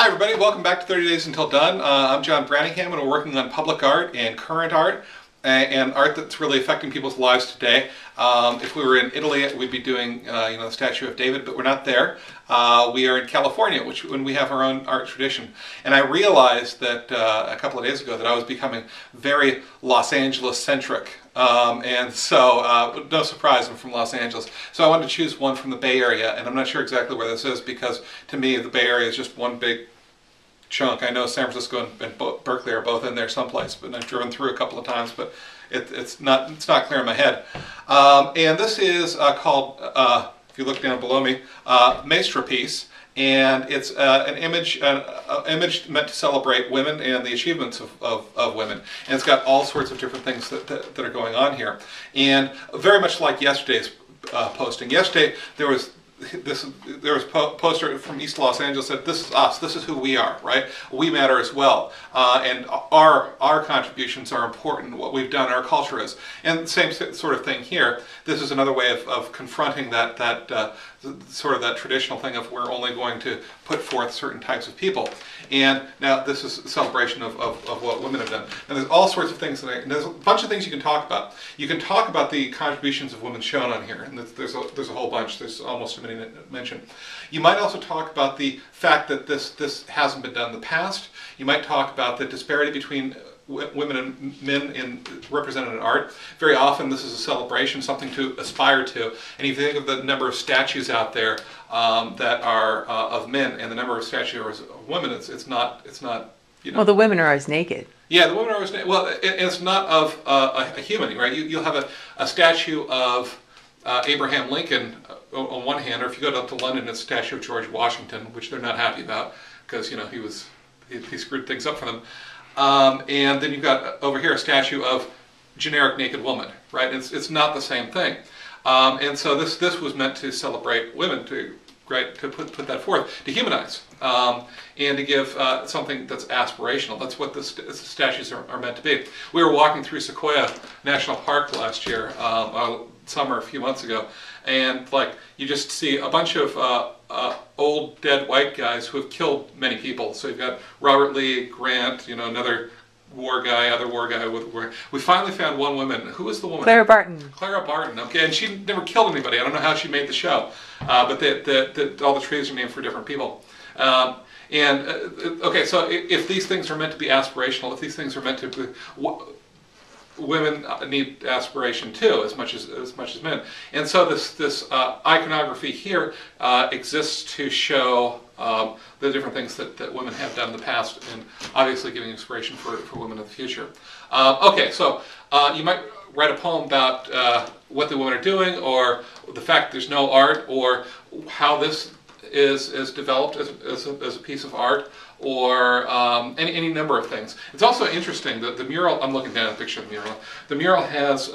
Hi everybody, welcome back to 30 Days Until Done. I'm John Branningham and we're working on public art and current art and art that's really affecting people's lives today. If we were in Italy, we'd be doing the Statue of David, but we're not there. We are in California, when we have our own art tradition. And I realized that a couple of days ago that I was becoming very Los Angeles-centric. And so, no surprise, I'm from Los Angeles. So I wanted to choose one from the Bay Area, and I'm not sure exactly where this is because to me the Bay Area is just one big chunk. I know San Francisco and Berkeley are both in there someplace, but I've driven through a couple of times, but it's not clear in my head. And this is called, if you look down below me, Masterpiece. And it's an image meant to celebrate women and the achievements of women. And it's got all sorts of different things that are going on here. And very much like yesterday's posting. Yesterday there was a poster from East Los Angeles that this is us, this is who we are, right? We matter as well, and our contributions are important, what we've done, our culture is. And the same sort of thing here. This is another way of confronting that sort of that traditional thing of we're only going to put forth certain types of people. And now this is a celebration of what women have done. And there's all sorts of things, and there's a bunch of things you can talk about. You can talk about the contributions of women shown on here, and there's a whole bunch. There's almost too many to mention. You might also talk about the fact that this hasn't been done in the past. You might talk about the disparity between women and men represented in art. Very often this is a celebration, something to aspire to. And if you think of the number of statues out there that are of men and the number of statues of women, it's not you know. Well, the women are always naked. Yeah, the women are always naked. Well, it's not of a human, right? You'll have a statue of Abraham Lincoln on one hand, or if you go down to London, it's a statue of George Washington, which they're not happy about because he screwed things up for them. And then you've got over here a statue of generic naked woman, right? It's not the same thing. And so this was meant to celebrate women, to put that forth, to humanize, and to give something that's aspirational. That's what the statues are meant to be. We were walking through Sequoia National Park last year, summer a few months ago, and you just see a bunch of old dead white guys who have killed many people. So you've got Robert Lee, Grant, another war guy, other war guy. We finally found one woman. Who was the woman? Clara Barton. Clara Barton. Okay, and she never killed anybody. I don't know how she made the show, but all the trees are named for different people. Okay, so if these things are meant to be aspirational, if these things are meant to be, women need aspiration too, as much as men. And so this iconography here exists to show the different things that women have done in the past, and obviously giving inspiration for women in the future. Okay, so you might write a poem about what the women are doing, or the fact there's no art, or how this is developed as a piece of art, or any number of things. It's also interesting that the mural, I'm looking down at the picture of the mural, the mural has,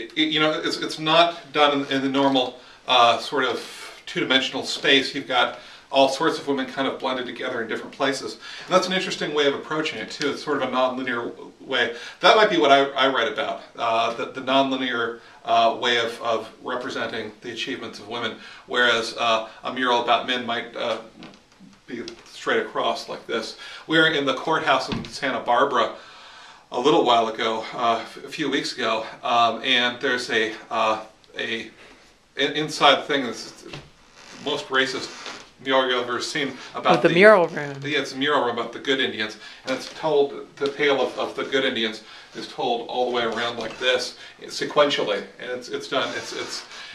it's not done in the normal sort of two-dimensional space. You've got all sorts of women kind of blended together in different places. And that's an interesting way of approaching it too. It's sort of a non-linear way. That might be what I write about, the non-linear way of representing the achievements of women, whereas a mural about men might be straight across like this. We were in the courthouse in Santa Barbara a little while ago, a few weeks ago, and there's a inside thing that's the most racist mural you've ever seen about the mural room. Yeah, it's a mural room about the good Indians, and it's told, the tale of the good Indians is told all the way around like this, sequentially, and it's done.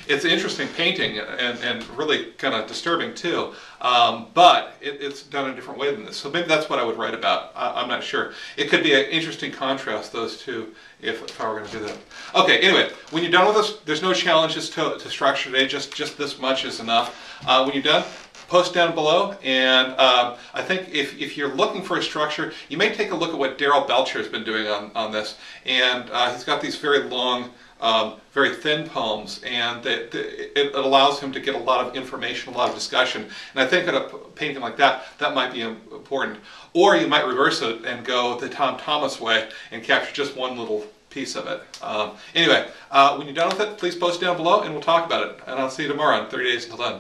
It's an interesting painting and really kind of disturbing too, but it's done in a different way than this. So maybe that's what I would write about. I'm not sure. It could be an interesting contrast, those two, if I were going to do that. Okay, anyway, when you're done with this, there's no challenges to structure today. Just this much is enough. When you're done, post down below, and I think if you're looking for a structure, you may take a look at what Daryl Belcher has been doing on this, and he's got these very long, very thin poems, and it allows him to get a lot of information, a lot of discussion, and I think in a painting like that might be important. Or you might reverse it and go the Tom Thomas way and capture just one little piece of it. Anyway, when you're done with it, please post down below and we'll talk about it, and I'll see you tomorrow on 30 Days Until Done.